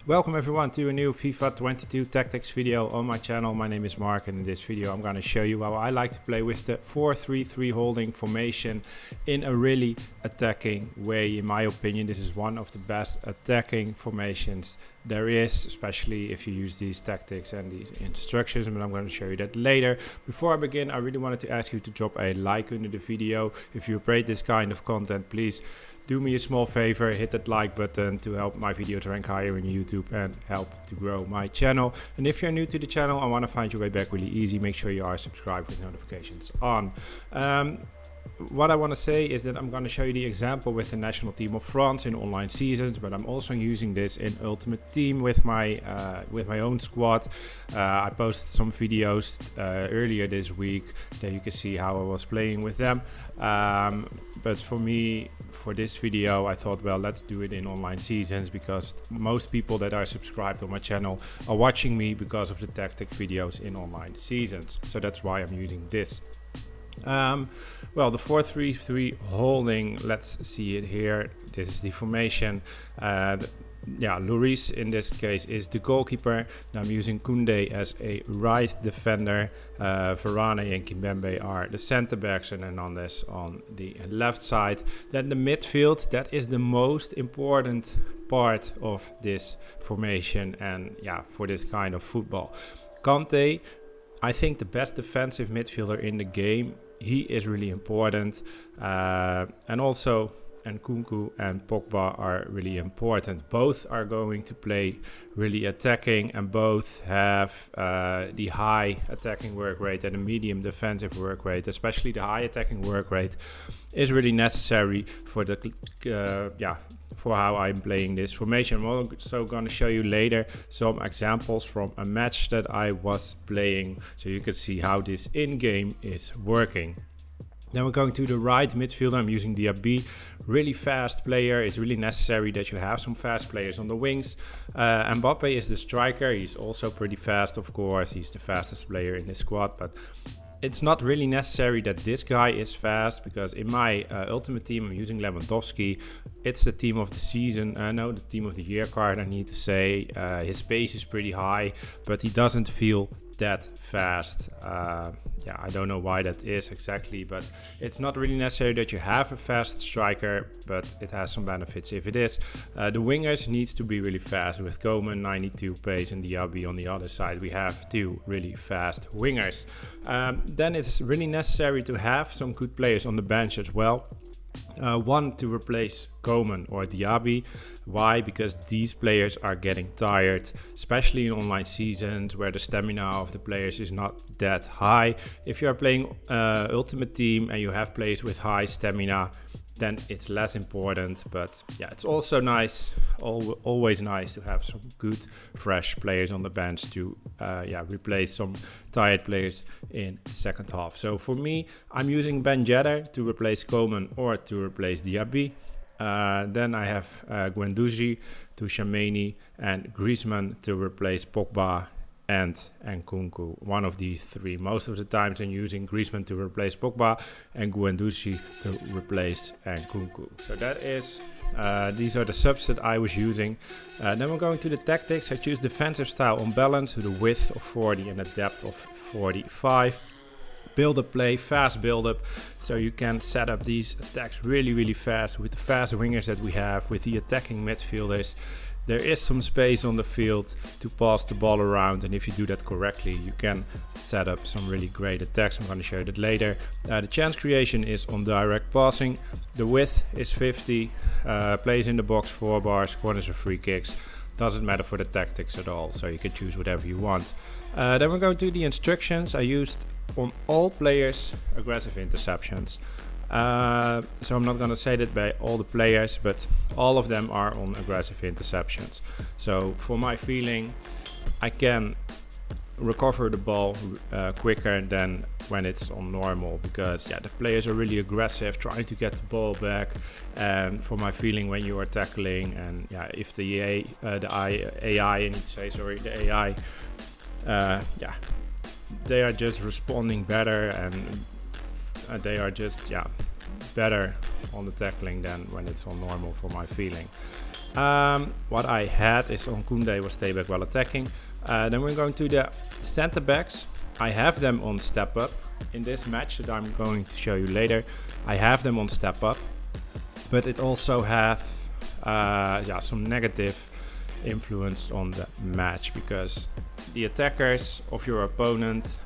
Welcome everyone to a new FIFA 22 Tactics video on my channel. My name is Mark, and in this video I'm going to show you how I like to play with the 4-3-3 holding formation in a really attacking way. In my opinion, this is one of the best attacking formations there is, especially if you use these tactics and these instructions, but I'm going to show you that later. Before I begin, I really wanted to ask you to drop a like under the video. If you rate this kind of content, please do me a small favor, hit that like button to help my video to rank higher in YouTube and help to grow my channel. And if you're new to the channel and want to find your way back really easy, make sure you are subscribed with notifications on. What I want to say is that I'm going to show you the example with the national team of France in online seasons, but I'm also using this in Ultimate Team with my own squad. I posted some videos earlier this week that you can see how I was playing with them. But for me, for this video, I thought, well, let's do it in online seasons, because most people that are subscribed on my channel are watching me because of the tactic videos in online seasons. So that's why I'm using this. Well, the 4-3-3 holding, let's see it here. This is the formation. Lloris in this case is the goalkeeper. Now I'm using Koundé as a right defender. Varane and Kimpembe are the center backs, and Hernandez on the left side. Then the midfield, that is the most important part of this formation, and for this kind of football. Kanté, I think the best defensive midfielder in the game. He is really important, and also Nkunku and Pogba are really important. Both are going to play really attacking, and both have the high attacking work rate and the medium defensive work rate. Especially the high attacking work rate is really necessary for the for how I'm playing this formation. I'm also going to show you later some examples from a match that I was playing, so you can see how this in-game is working. Then we're going to the right midfielder. I'm using Diaby, really fast player. It's really necessary that you have some fast players on the wings. Mbappe is the striker. He's also pretty fast, of course. He's the fastest player in the squad, but it's not really necessary that this guy is fast, because in my Ultimate Team I'm using Lewandowski. It's the team of the season, no, the team of the year card, I need to say. His pace is pretty high, but he doesn't feel that fast. I don't know why that is exactly, but it's not really necessary that you have a fast striker, but it has some benefits if it is. The wingers needs to be really fast. With Coman 92 pace and Diaby on the other side, we have two really fast wingers. Then it's really necessary to have some good players on the bench as well. One to replace Coman or Diaby. Why? Because these players are getting tired, especially in online seasons where the stamina of the players is not that high. If you are playing Ultimate Team and you have players with high stamina, then it's less important. But it's also nice, always nice to have some good fresh players on the bench to replace some tired players in the second half. So for me, I'm using Ben Yedder to replace Coman or to replace Diaby. Then I have Guendouzi to Tchouaméni and Griezmann to replace Pogba and Nkunku. One of these three. Most of the times I'm using Griezmann to replace Pogba and Guendouzi to replace Nkunku. So that is, these are the subs that I was using. Then we're going to the tactics. I choose defensive style on balance with a width of 40 and a depth of 45. Build-up play, fast build-up, so you can set up these attacks really fast with the fast wingers that we have, with the attacking midfielders. There is some space on the field to pass the ball around, and if you do that correctly, you can set up some really great attacks. I'm going to show you that later. The chance creation is on direct passing. The width is 50, plays in the box 4 bars, corners or free kicks. Doesn't matter for the tactics at all, so you can choose whatever you want. Then we're going to the instructions. I used on all players aggressive interceptions. So I'm not going to say that by all the players, but all of them are on aggressive interceptions. So for my feeling, I can recover the ball quicker than when it's on normal, because the players are really aggressive trying to get the ball back. And for my feeling, when you are tackling, and if the AI, they are just responding better, and they are just better on the tackling than when it's on normal, for my feeling. What I had is on Koundé was stay back while attacking. Then we're going to the center backs. I have them on step up in this match that I'm going to show you later. I have them on step up, but it also have some negative influence on the match, because the attackers of your opponent,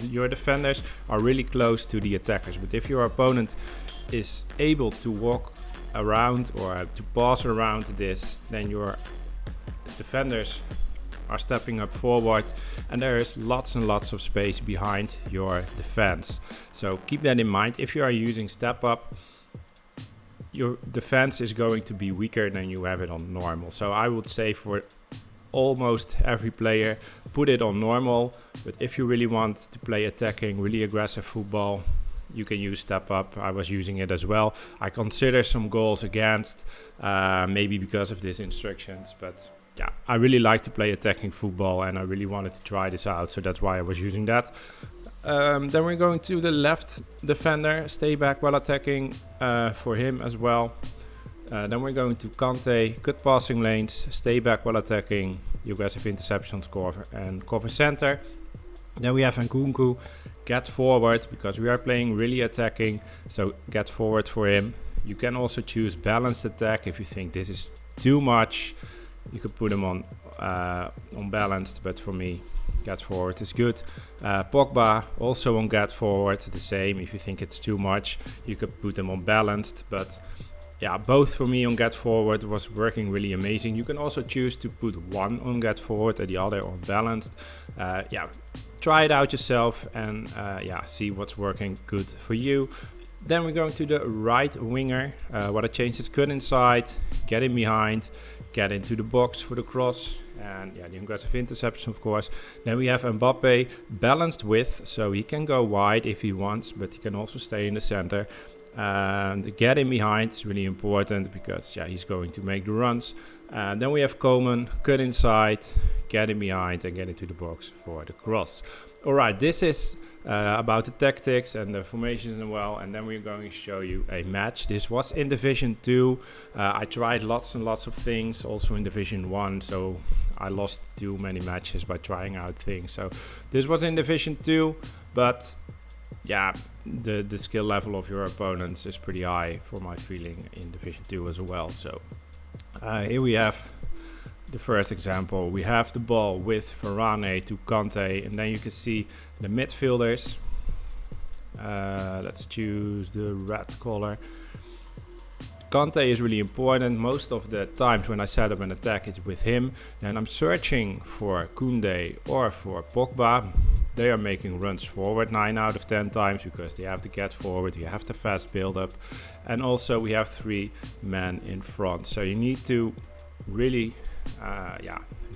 your defenders are really close to the attackers. But if your opponent is able to walk around or to pass around this, then your defenders are stepping up forward and there is lots and lots of space behind your defense. So keep that in mind. If you are using step up, your defense is going to be weaker than you have it on normal. So I would say for almost every player, put it on normal. But if you really want to play attacking, really aggressive football, you can use step up. I was using it as well. I consider some goals against, maybe because of these instructions, but yeah, I really like to play attacking football and I really wanted to try this out, so that's why I was using that. Then we're going to the left defender, stay back while attacking for him as well. Then we're going to Kante, cut passing lanes, stay back while attacking, aggressive interceptions, cover center. Then we have Nkunku, get forward, because we are playing really attacking, so get forward for him. You can also choose balanced attack if you think this is too much. You could put him on balanced, but for me, get forward is good. Pogba also on get forward, the same. If you think it's too much, you could put them on balanced, but yeah, both for me on get forward was working really amazing. You can also choose to put one on get forward and the other on balanced. Try it out yourself and see what's working good for you. Then we're going to the right winger. What I changed is cut inside, get in behind, get into the box for the cross, and the aggressive interception, of course. Then we have Mbappe, balanced width, so he can go wide if he wants, but he can also stay in the center. And get in behind is really important because he's going to make the runs. Then we have Coman, cut inside, get in behind and get into the box for the cross. Alright, this is about the tactics and the formations as well, and then we're going to show you a match. This was in Division 2. I tried lots and lots of things also in Division 1, so I lost too many matches by trying out things. So this was in Division 2, but the skill level of your opponents is pretty high for my feeling in Division 2 as well. So here we have the first example. We have the ball with Varane to Kante, and then you can see the midfielders. Let's choose the red color. Kante is really important. Most of the times when I set up an attack, it's with him. And I'm searching for Koundé or for Pogba. They are making runs forward 9 out of 10 times because they have to get forward. You have the fast build up. And also we have 3 men in front. So you need to really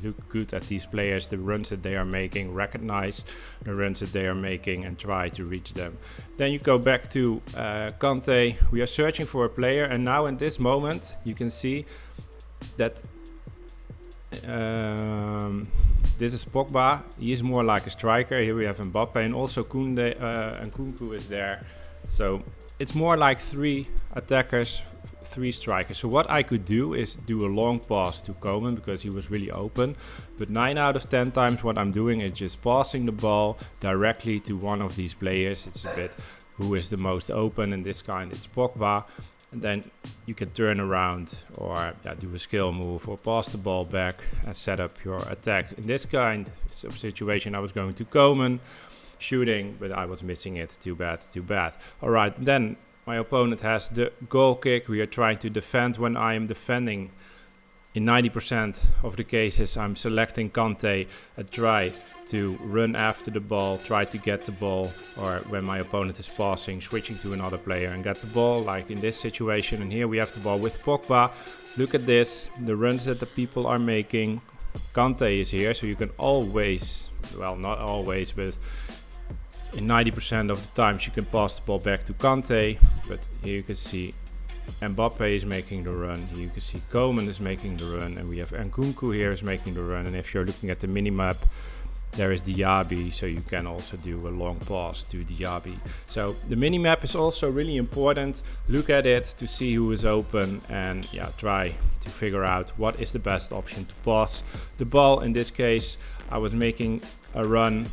look good at these players, the runs that they are making, recognize the runs that they are making and try to reach them. Then you go back to Kante. We are searching for a player, and now in this moment you can see that this is Pogba. He is more like a striker. Here we have Mbappe, and also Koundé and Nkunku is there. So it's more like 3 attackers, 3 strikers. So what I could do is do a long pass to Coman because he was really open. But 9 out of 10 times what I'm doing is just passing the ball directly to one of these players. It's a bit who is the most open. In this kind, it's Pogba. And then you can turn around or do a skill move or pass the ball back and set up your attack. In this kind of situation, I was going to Coman, shooting, but I was missing it. Too bad. All right, then my opponent has the goal kick. We are trying to defend. When I am defending, in 90% of the cases, I'm selecting Kante and try to run after the ball, try to get the ball, or when my opponent is passing, switching to another player and get the ball, like in this situation. And here we have the ball with Pogba. Look at this, the runs that the people are making. Kante is here, so you can always, well, not always, but in 90% of the times you can pass the ball back to Kante. But here you can see Mbappe is making the run. Here you can see Coman is making the run, and we have Nkunku here is making the run. And if you're looking at the minimap, there is Diaby, so you can also do a long pass to Diaby. So the mini-map is also really important. Look at it to see who is open and try to figure out what is the best option to pass the ball. In this case, I was making a run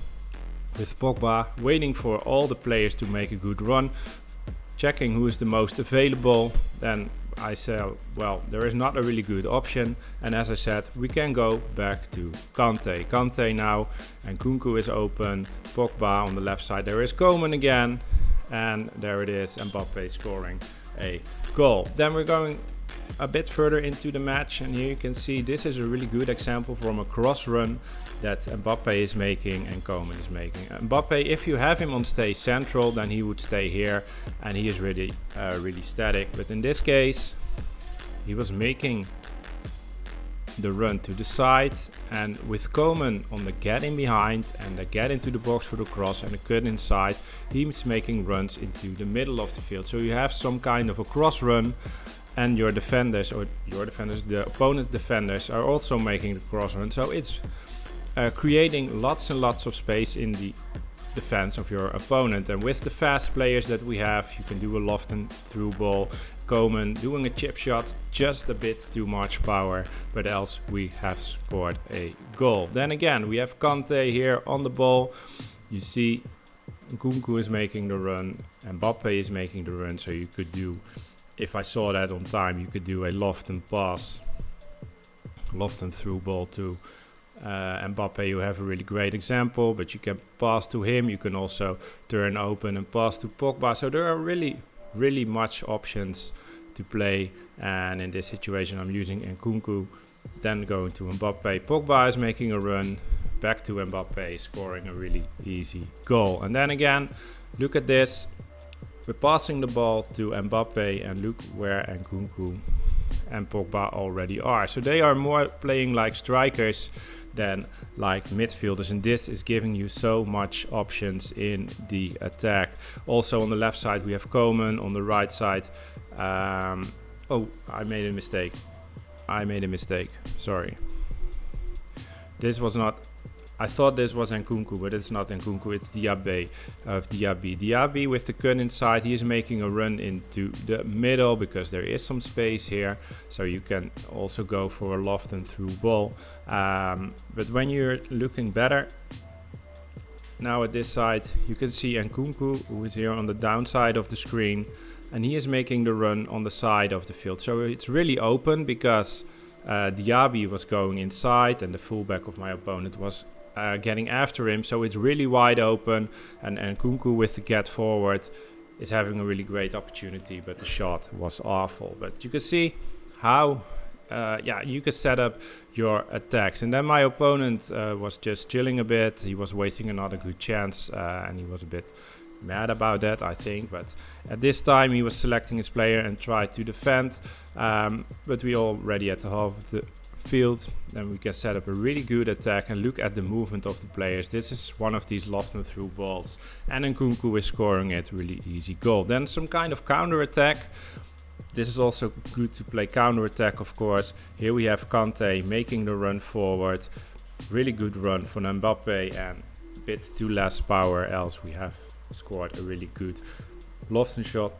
with Pogba, waiting for all the players to make a good run, checking who is the most available. Then I said, well, there is not a really good option, and as I said, we can go back to Kante now, and Nkunku is open, Pogba on the left side, there is Coman again, and there it is, Mbappe scoring a goal. Then we're going a bit further into the match, and here you can see this is a really good example from a cross run that Mbappe is making and Coman is making. Mbappe, if you have him on stay central, then he would stay here and he is really static, but in this case he was making the run to the side, and with Coman on the get in behind and the get into the box for the cross and the cut inside, he's making runs into the middle of the field. So you have some kind of a cross run, and the opponent defenders are also making the cross run. So it's creating lots and lots of space in the defense of your opponent. And with the fast players that we have, you can do a loft and through ball. Coman doing a chip shot, just a bit too much power, but else we have scored a goal. Then again, we have Kante here on the ball. You see Nkunku is making the run, Mbappe is making the run, so you could do, if I saw that on time, you could do a loft and pass, loft and through ball to Mbappe. You have a really great example, but you can pass to him. You can also turn open and pass to Pogba. So there are really much options to play, and in this situation I'm using Nkunku, then going to Mbappe. Pogba is making a run, back to Mbappe, scoring a really easy goal. And then again, look at this, we're passing the ball to Mbappe, and look where Nkunku and Pogba already are. So they are more playing like strikers than like midfielders, and this is giving you so much options in the attack. Also on the left side we have Coman, on the right side oh, I made a mistake, sorry. This was not, I thought this was Nkunku, but it's not Nkunku, it's Diaby. Diaby with the cut inside, he is making a run into the middle because there is some space here, so you can also go for a loft and through ball. But when you're looking better, now at this side, you can see Nkunku, who is here on the downside of the screen, and he is making the run on the side of the field. So it's really open because Diaby was going inside and the fullback of my opponent was getting after him, so it's really wide open, and Nkunku with the get forward is having a really great opportunity, but the shot was awful. But you can see how you can set up your attacks. And then my opponent was just chilling a bit, he was wasting another good chance, and he was a bit mad about that, I think, but at this time he was selecting his player and tried to defend, but we already at the half of the field, then we can set up a really good attack. And look at the movement of the players. This is one of these loft and through balls, and Nkunku is scoring it, really easy goal. Then some kind of counter attack. This is also good to play counter attack, of course. Here we have Kante making the run forward, really good run from Mbappe, and a bit too less power, else we have scored a really good loft and shot,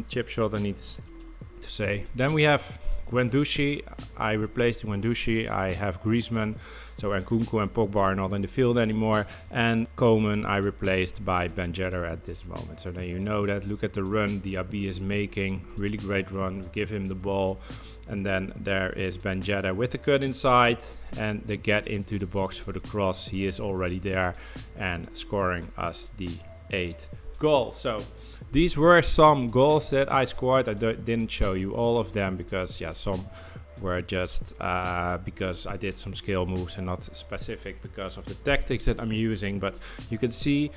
chip shot, I need to say. Then we have Guendouzi. I replaced Guendouzi. I have Griezmann, so Nkunku and Pogba are not in the field anymore, and Coman I replaced by Ben Yedder at this moment. So then you know that. Look at the run Diaby is making, really great run, give him the ball, and then there is Ben Yedder with the cut inside and they get into the box for the cross. He is already there and scoring us the 8th goal. So these were some goals that I scored. I didn't show you all of them because some were just because I did some skill moves and not specific because of the tactics that I'm using. But you can see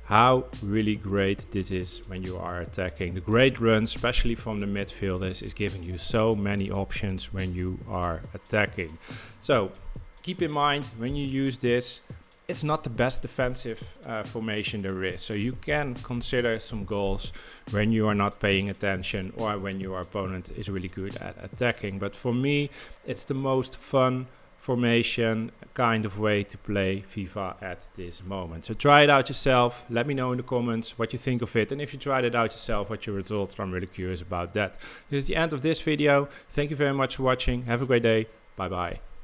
how really great this is when you are attacking. The great run, especially from the midfielders, is giving you so many options when you are attacking. So keep in mind when you use this, it's not the best defensive formation there is. So you can consider some goals when you are not paying attention or when your opponent is really good at attacking. But for me, it's the most fun formation kind of way to play FIFA at this moment. So try it out yourself. Let me know in the comments what you think of it, and if you tried it out yourself, what your results are. I'm really curious about that. This is the end of this video. Thank you very much for watching. Have a great day. Bye bye.